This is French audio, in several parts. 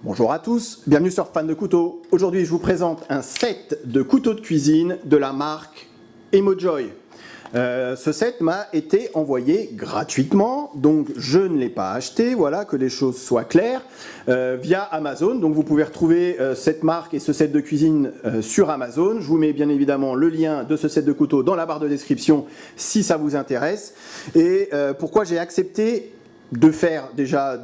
Bonjour à tous, bienvenue sur Fan de Couteaux. Aujourd'hui, je vous présente un set de couteaux de cuisine de la marque Emojoy. Ce set m'a été envoyé gratuitement, donc je ne l'ai pas acheté, voilà, que les choses soient claires, via Amazon. Donc vous pouvez retrouver cette marque et ce set de cuisine sur Amazon. Je vous mets bien évidemment le lien de ce set de couteaux dans la barre de description si ça vous intéresse. Et pourquoi j'ai accepté de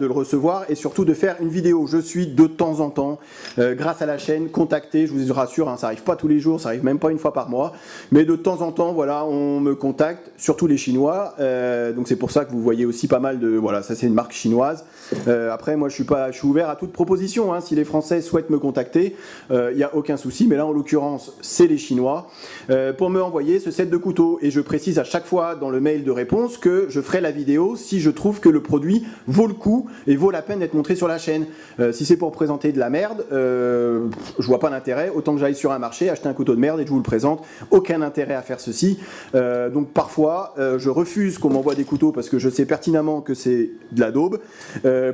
le recevoir et surtout de faire une vidéo. Je suis de temps en temps, grâce à la chaîne, contacté, je vous rassure, hein, ça arrive pas tous les jours, ça arrive même pas une fois par mois, mais de temps en temps, voilà, on me contacte, surtout les Chinois, donc c'est pour ça que vous voyez aussi pas mal de, voilà, ça c'est une marque chinoise. Après, moi je suis ouvert à toute proposition, hein, si les Français souhaitent me contacter, il n'y a aucun souci, mais là en l'occurrence, c'est les Chinois, pour me envoyer ce set de couteaux, et je précise à chaque fois dans le mail de réponse que je ferai la vidéo si je trouve que le produit vaut le coup et vaut la peine d'être montré sur la chaîne. Si c'est pour présenter de la merde, je vois pas l'intérêt, autant que j'aille sur un marché, acheter un couteau de merde et je vous le présente, aucun intérêt à faire ceci. Donc parfois, je refuse qu'on m'envoie des couteaux parce que je sais pertinemment que c'est de la daube.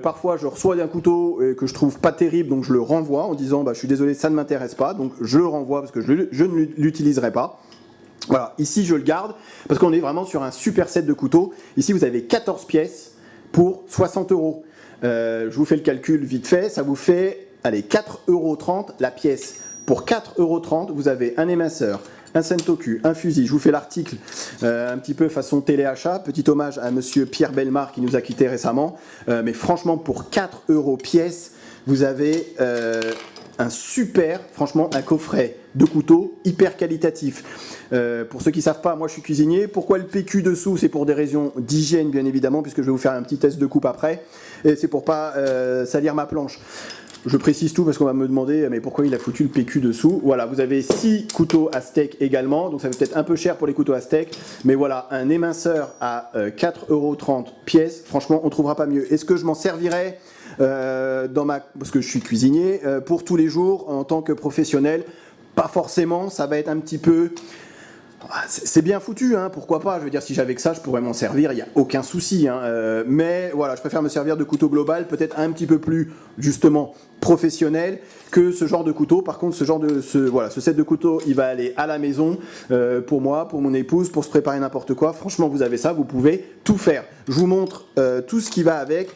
Parfois, je reçois un couteau que je trouve pas terrible, donc je le renvoie en disant bah, je suis désolé, ça ne m'intéresse pas, donc je le renvoie parce que je ne l'utiliserai pas. Voilà, ici je le garde parce qu'on est vraiment sur un super set de couteaux. Ici vous avez 14 pièces pour 60 €. Je vous fais le calcul vite fait, ça vous fait allez, 4,30 € la pièce. Pour 4,30 €, vous avez un éminceur, un sentoku, un fusil. Je vous fais l'article un petit peu façon téléachat. Petit hommage à monsieur Pierre Bellemare qui nous a quittés récemment. Mais franchement, pour 4 € pièce, vous avez franchement, un coffret de couteaux hyper qualitatif. Pour ceux qui ne savent pas, moi je suis cuisinier. Pourquoi le PQ dessous? C'est pour des raisons d'hygiène bien évidemment, puisque je vais vous faire un petit test de coupe après. Et c'est pour pas salir ma planche. Je précise tout parce qu'on va me demander mais pourquoi il a foutu le PQ dessous. Voilà, vous avez 6 couteaux à steak également, donc ça fait peut-être un peu cher pour les couteaux à steak, mais voilà, un éminceur à 4,30 € pièce, franchement on ne trouvera pas mieux. Est-ce que je m'en servirai parce que je suis cuisinier, pour tous les jours en tant que professionnel? Pas forcément, ça va être un petit peu... C'est bien foutu, hein, pourquoi pas, je veux dire si j'avais que ça je pourrais m'en servir, il n'y a aucun souci, hein, mais voilà, je préfère me servir de couteau global, peut-être un petit peu plus justement professionnel que ce genre de couteau. Par contre ce set de couteaux il va aller à la maison, pour moi, pour mon épouse, pour se préparer n'importe quoi. Franchement vous avez ça, vous pouvez tout faire. Je vous montre tout ce qui va avec.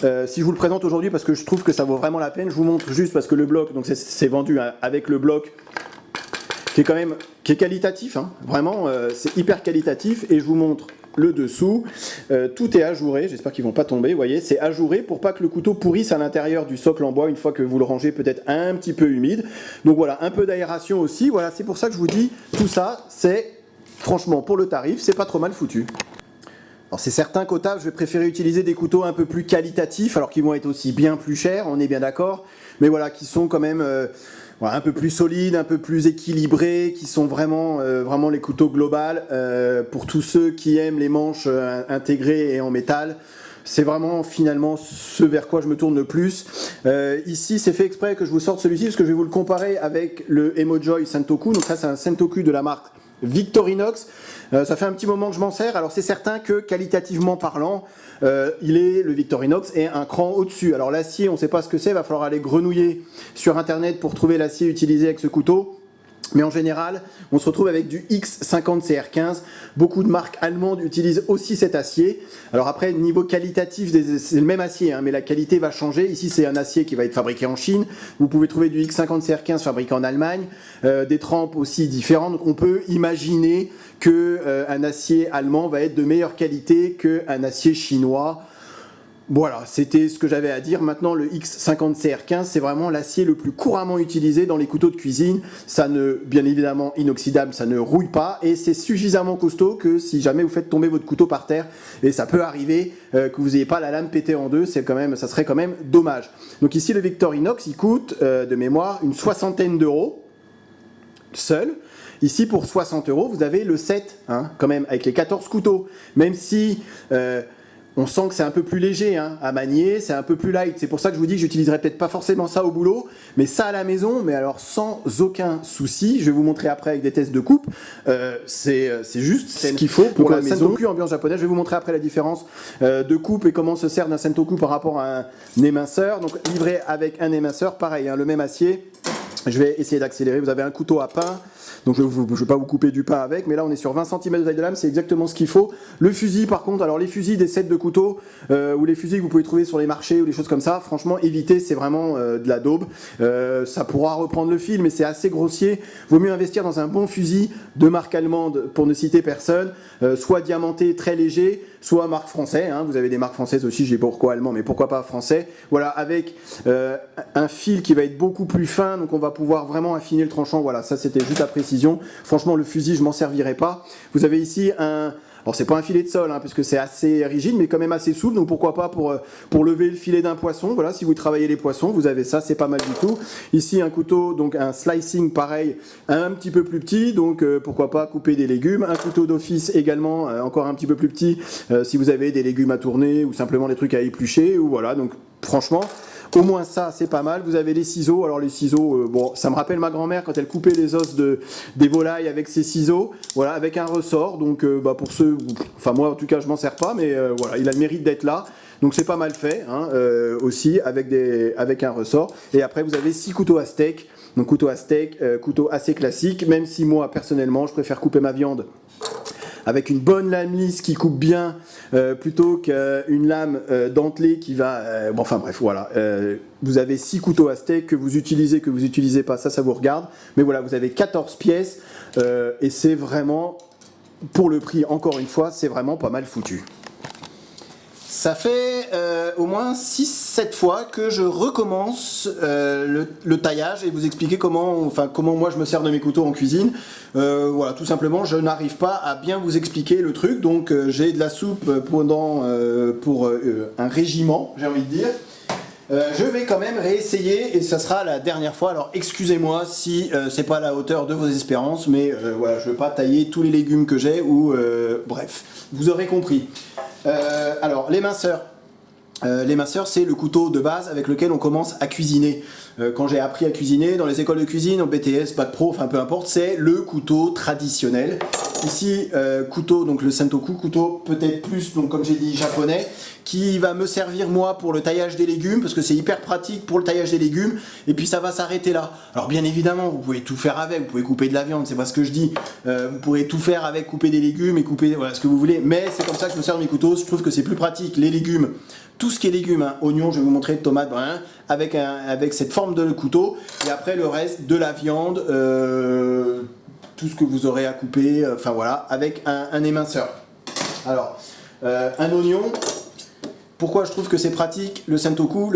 Si je vous le présente aujourd'hui parce que je trouve que ça vaut vraiment la peine, je vous montre juste parce que le bloc, donc c'est vendu avec le bloc qui est qualitatif, hein, vraiment, c'est hyper qualitatif, et je vous montre le dessous, tout est ajouré, j'espère qu'ils vont pas tomber, vous voyez, c'est ajouré pour pas que le couteau pourrisse à l'intérieur du socle en bois une fois que vous le rangez peut-être un petit peu humide, donc voilà, un peu d'aération aussi, voilà, c'est pour ça que je vous dis, tout ça, c'est, franchement, pour le tarif, c'est pas trop mal foutu. Alors c'est certain qu'au table, je vais préférer utiliser des couteaux un peu plus qualitatifs, alors qu'ils vont être aussi bien plus chers, on est bien d'accord, mais voilà, qui sont quand même voilà, un peu plus solides, un peu plus équilibrés, qui sont vraiment, vraiment les couteaux global. Pour tous ceux qui aiment les manches intégrées et en métal, c'est vraiment finalement ce vers quoi je me tourne le plus. Ici, c'est fait exprès que je vous sorte celui-ci, parce que je vais vous le comparer avec le Emojoy Sentoku. Donc ça, c'est un Sentoku de la marque Victorinox. Ça fait un petit moment que je m'en sers, alors c'est certain que qualitativement parlant, le Victorinox est un cran au-dessus. Alors l'acier, on ne sait pas ce que c'est, va falloir aller grenouiller sur internet pour trouver l'acier utilisé avec ce couteau. Mais en général, on se retrouve avec du X50CR15. Beaucoup de marques allemandes utilisent aussi cet acier. Alors après, niveau qualitatif, c'est le même acier, hein, mais la qualité va changer. Ici, c'est un acier qui va être fabriqué en Chine. Vous pouvez trouver du X50CR15 fabriqué en Allemagne, des trempes aussi différentes. Donc on peut imaginer qu'un acier allemand va être de meilleure qualité qu'un acier chinois. Voilà, c'était ce que j'avais à dire. Maintenant, le X50CR15, c'est vraiment l'acier le plus couramment utilisé dans les couteaux de cuisine. Ça bien évidemment, inoxydable, ça ne rouille pas, et c'est suffisamment costaud que si jamais vous faites tomber votre couteau par terre, et ça peut arriver que vous n'ayez pas la lame pétée en deux, ça serait quand même dommage. Donc ici, le Victorinox, il coûte de mémoire une 60aine d'euros, seul. Ici, pour 60 €, vous avez le set, hein, quand même, avec les 14 couteaux. Même si... on sent que c'est un peu plus léger hein, à manier, c'est un peu plus light. C'est pour ça que je vous dis que j'utiliserai peut-être pas forcément ça au boulot, mais ça à la maison, mais alors sans aucun souci. Je vais vous montrer après avec des tests de coupe. C'est juste ce qu'il faut pour la maison. Sentoku ambiance japonaise. Je vais vous montrer après la différence de coupe et comment se sert d'un Sentoku par rapport à un éminceur. Donc livré avec un éminceur, pareil, hein, le même acier. Je vais essayer d'accélérer. Vous avez un couteau à pain. Donc je ne vais pas vous couper du pain avec, mais là on est sur 20 cm de taille de lame, c'est exactement ce qu'il faut. Le fusil par contre, alors les fusils des sets de couteaux, ou les fusils que vous pouvez trouver sur les marchés ou des choses comme ça, franchement évitez, c'est vraiment de la daube. Ça pourra reprendre le fil, mais c'est assez grossier. Vaut mieux investir dans un bon fusil de marque allemande, pour ne citer personne, soit diamanté, très léger, soit marque français, hein. Vous avez des marques françaises aussi, j'ai pourquoi allemand, mais pourquoi pas français. Voilà, avec un fil qui va être beaucoup plus fin, donc on va pouvoir vraiment affiner le tranchant. Voilà, ça c'était juste la précision. Franchement, le fusil, je m'en servirai pas. Vous avez ici un... Alors, c'est pas un filet de sol, hein, puisque c'est assez rigide, mais quand même assez souple. Donc, pourquoi pas pour lever le filet d'un poisson. Voilà, si vous travaillez les poissons, vous avez ça, c'est pas mal du tout. Ici, un couteau, donc un slicing pareil, un petit peu plus petit. Donc, pourquoi pas couper des légumes. Un couteau d'office également, encore un petit peu plus petit, si vous avez des légumes à tourner ou simplement des trucs à éplucher. Ou voilà, donc franchement... Au moins ça, c'est pas mal. Vous avez les ciseaux. Alors les ciseaux, bon, ça me rappelle ma grand-mère quand elle coupait les os des volailles avec ses ciseaux. Voilà, avec un ressort. Donc pour ceux, enfin moi en tout cas je m'en sers pas, mais voilà, il a le mérite d'être là. Donc c'est pas mal fait, hein, aussi avec un ressort. Et après vous avez 6 couteaux à steak. Donc couteau à steak, couteau assez classique. Même si moi personnellement, je préfère couper ma viande avec une bonne lame lisse qui coupe bien, plutôt qu'une lame dentelée qui va... bon, enfin bref, voilà. Vous avez 6 couteaux à steak que vous utilisez pas, ça vous regarde. Mais voilà, vous avez 14 pièces et c'est vraiment, pour le prix, encore une fois, c'est vraiment pas mal foutu. Ça fait au moins 6-7 fois que je recommence le taillage et vous expliquer comment moi je me sers de mes couteaux en cuisine. Voilà, tout simplement, je n'arrive pas à bien vous expliquer le truc. Donc j'ai de la soupe pour un régiment, j'ai envie de dire. Je vais quand même réessayer et ça sera la dernière fois. Alors excusez-moi si c'est pas à la hauteur de vos espérances, mais voilà, je ne veux pas tailler tous les légumes que j'ai ou bref, vous aurez compris. Alors l'éminceur. L'éminceur, c'est le couteau de base avec lequel on commence à cuisiner. Quand j'ai appris à cuisiner dans les écoles de cuisine, en BTS, bac pro, enfin peu importe, c'est le couteau traditionnel. Ici, couteau, donc le Sentoku, couteau peut-être plus, donc comme j'ai dit, japonais, qui va me servir moi pour le taillage des légumes, parce que c'est hyper pratique pour le taillage des légumes, et puis ça va s'arrêter là. Alors bien évidemment, vous pouvez tout faire avec, vous pouvez couper de la viande, c'est pas ce que je dis, vous pourrez tout faire avec, couper des légumes et couper voilà, ce que vous voulez, mais c'est comme ça que je me sers de mes couteaux, je trouve que c'est plus pratique, les légumes, tout ce qui est légumes, hein, oignons, je vais vous montrer, tomates, brun, avec cette forme de couteau, et après le reste de la viande, tout ce que vous aurez à couper, enfin voilà, avec un éminceur. Alors, un oignon, pourquoi je trouve que c'est pratique le Sentoku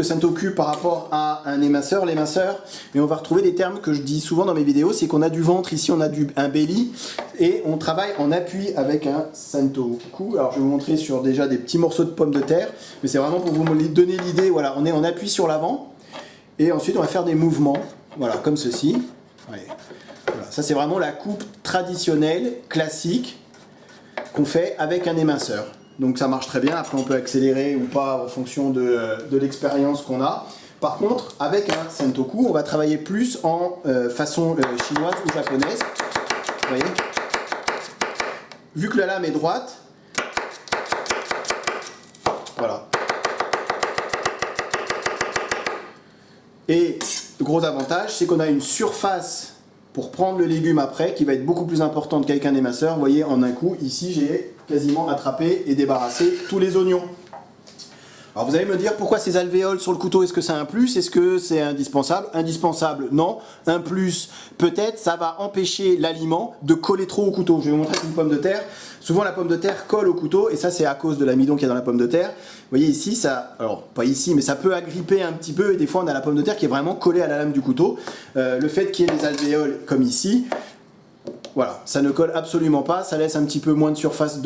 par rapport à un éminceur, l'éminceur, et on va retrouver des termes que je dis souvent dans mes vidéos, c'est qu'on a du ventre, ici on a un belly, et on travaille en appui avec un Sentoku. Alors je vais vous montrer sur déjà des petits morceaux de pommes de terre, mais c'est vraiment pour vous donner l'idée, voilà, on est en appui sur l'avant, et ensuite on va faire des mouvements, voilà, comme ceci. Allez. Voilà, ça c'est vraiment la coupe traditionnelle, classique, qu'on fait avec un éminceur. Donc ça marche très bien, après on peut accélérer ou pas en fonction de l'expérience qu'on a. Par contre, avec un Sentoku, on va travailler plus en façon chinoise ou japonaise. Vous voyez ? Vu que la lame est droite, voilà. Et le gros avantage, c'est qu'on a une surface pour prendre le légume après, qui va être beaucoup plus importante qu'avec un éminceur. Vous voyez, en un coup, ici, j'ai quasiment attrapé et débarrassé tous les oignons. Alors vous allez me dire, pourquoi ces alvéoles sur le couteau? Est-ce que c'est un plus? Est-ce que c'est indispensable? Indispensable, non. Un plus, peut-être, ça va empêcher l'aliment de coller trop au couteau. Je vais vous montrer une pomme de terre. Souvent, la pomme de terre colle au couteau, et ça, c'est à cause de l'amidon qu'il y a dans la pomme de terre. Vous voyez ici, ça, alors pas ici, mais ça peut agripper un petit peu, et des fois, on a la pomme de terre qui est vraiment collée à la lame du couteau. Le fait qu'il y ait des alvéoles comme ici, voilà, ça ne colle absolument pas, ça laisse un petit peu moins de surface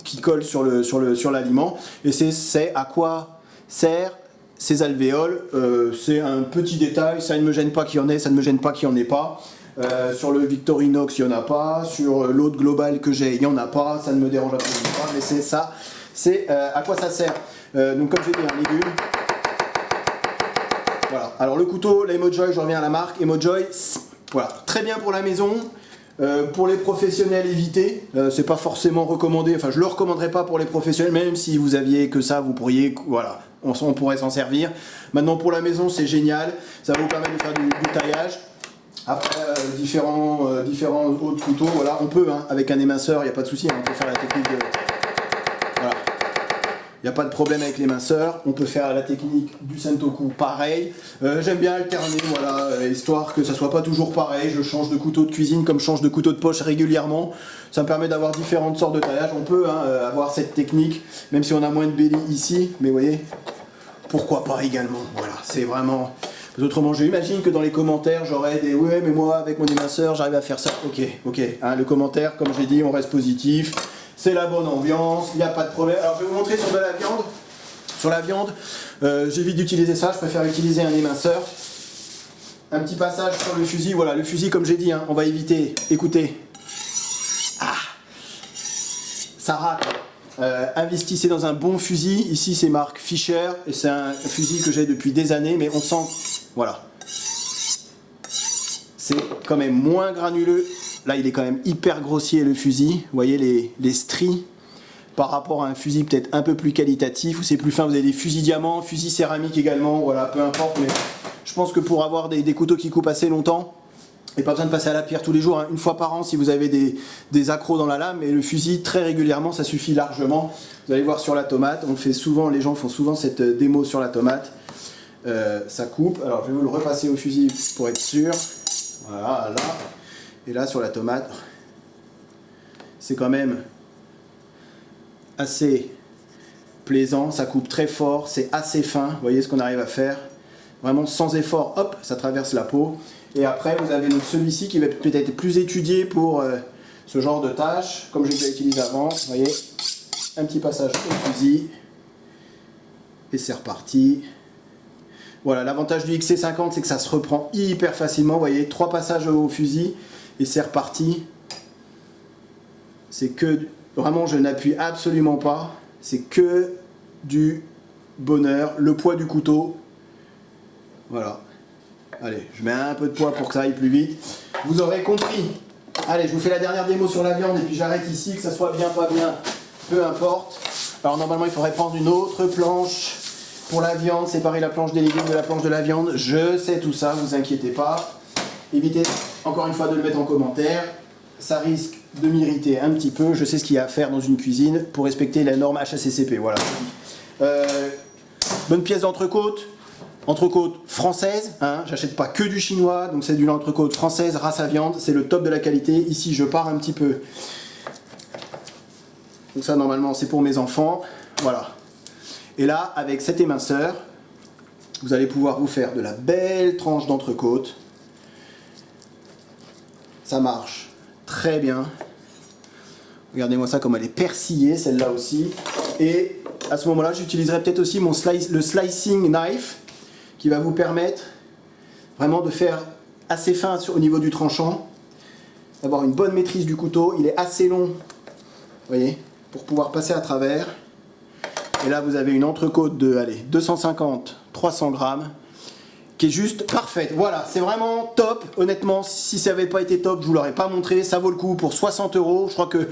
qui colle sur l'aliment. Et c'est à quoi servent ces alvéoles. C'est un petit détail, ça ne me gêne pas qu'il y en ait, ça ne me gêne pas qu'il n'y en ait pas. Sur le Victorinox, il n'y en a pas. Sur l'autre global que j'ai, il n'y en a pas. Ça ne me dérange absolument pas, mais c'est ça. c'est à quoi ça sert. Donc comme j'ai dit, un légume. Voilà. Alors le couteau, la Emojoy, je reviens à la marque. Emojoy, voilà, très bien pour la maison. Pour les professionnels, évitez. C'est pas forcément recommandé. Enfin, je le recommanderais pas pour les professionnels, même si vous aviez que ça, vous pourriez, voilà, on pourrait s'en servir. Maintenant, pour la maison, c'est génial. Ça va vous permettre de faire du taillage. Après, différents autres couteaux, voilà, on peut, hein, avec un éminceur, il n'y a pas de souci, hein, on peut faire la technique de... Voilà. Il n'y a pas de problème avec l'éminceur, on peut faire la technique du Sentoku pareil. J'aime bien alterner, voilà, histoire que ça soit pas toujours pareil. Je change de couteau de cuisine comme je change de couteau de poche régulièrement. Ça me permet d'avoir différentes sortes de taillages. On peut, hein, avoir cette technique, même si on a moins de belly ici, mais vous voyez, pourquoi pas également. Voilà, c'est vraiment... Autrement, j'imagine que dans les commentaires, j'aurais des « ouais, mais moi, avec mon éminceur, j'arrive à faire ça. » Ok. Hein, le commentaire, comme j'ai dit, on reste positif. C'est la bonne ambiance, il n'y a pas de problème. Alors, je vais vous montrer sur de la viande. Sur la viande, j'évite d'utiliser ça. Je préfère utiliser un éminceur. Un petit passage sur le fusil. Voilà, le fusil, comme j'ai dit, hein, on va éviter. Écoutez. Ah, ça rate. Investissez dans un bon fusil. Ici, c'est marque Fisher. Et c'est un fusil que j'ai depuis des années. Mais on sent... Voilà. C'est quand même moins granuleux. Là, il est quand même hyper grossier, le fusil. Vous voyez les stries par rapport à un fusil peut-être un peu plus qualitatif, où c'est plus fin. Vous avez des fusils diamants, fusils céramiques également. Voilà, peu importe. Mais je pense que pour avoir des couteaux qui coupent assez longtemps, et pas besoin de passer à la pierre tous les jours, hein. Une fois par an si vous avez des accros dans la lame, mais le fusil très régulièrement ça suffit largement. Vous allez voir sur la tomate, on fait souvent, les gens font souvent cette démo sur la tomate. Ça coupe, alors je vais vous le repasser au fusil pour être sûr. Voilà, là. Et là sur la tomate, c'est quand même assez plaisant, ça coupe très fort, c'est assez fin, vous voyez ce qu'on arrive à faire. Vraiment sans effort, hop, ça traverse la peau. Et après, vous avez donc celui-ci qui va peut-être plus étudié pour ce genre de tâches, comme j'ai déjà utilisé avant. Vous voyez, un petit passage au fusil. Et c'est reparti. Voilà, l'avantage du XC50, c'est que ça se reprend hyper facilement. Vous voyez, 3 passages au fusil et c'est reparti. C'est que... Vraiment, je n'appuie absolument pas. C'est que du bonheur. Le poids du couteau. Voilà. Allez, je mets un peu de poids pour que ça aille plus vite. Vous aurez compris. Allez, je vous fais la dernière démo sur la viande et puis j'arrête ici, que ça soit bien, pas bien, peu importe. Alors normalement, il faudrait prendre une autre planche pour la viande, séparer la planche des légumes de la planche de la viande. Je sais tout ça, vous inquiétez pas. Évitez encore une fois de le mettre en commentaire. Ça risque de m'irriter un petit peu. Je sais ce qu'il y a à faire dans une cuisine pour respecter la norme HACCP. Voilà. Bonne pièce d'entrecôte. Entrecôte française, hein, j'achète pas que du chinois, donc c'est du entrecôte française, race à viande, c'est le top de la qualité. Ici je pars un petit peu. Donc ça normalement c'est pour mes enfants, voilà. Et là avec cet éminceur, vous allez pouvoir vous faire de la belle tranche d'entrecôte. Ça marche très bien. Regardez-moi ça comme elle est persillée, celle-là aussi. Et à ce moment-là j'utiliserai peut-être aussi le slicing knife, qui va vous permettre vraiment de faire assez fin au niveau du tranchant, d'avoir une bonne maîtrise du couteau. Il est assez long, vous voyez, pour pouvoir passer à travers. Et là vous avez une entrecôte de 250-300 grammes qui est juste parfaite. Voilà, c'est vraiment top. Honnêtement, si ça n'avait pas été top, je vous l'aurais pas montré. Ça vaut le coup pour 60 €. Je crois que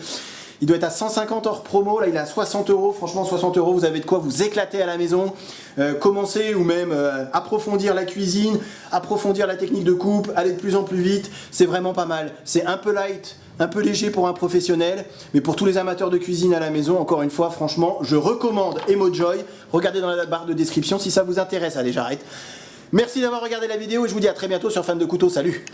il doit être à 150 hors promo, là il est à 60 €, franchement 60 €, vous avez de quoi vous éclater à la maison, commencer ou même approfondir la cuisine, approfondir la technique de coupe, aller de plus en plus vite, c'est vraiment pas mal. C'est un peu light, un peu léger pour un professionnel, mais pour tous les amateurs de cuisine à la maison, encore une fois, franchement, je recommande Emojoy. Regardez dans la barre de description si ça vous intéresse. Allez, j'arrête. Merci d'avoir regardé la vidéo et je vous dis à très bientôt sur Fan de Couteau, salut!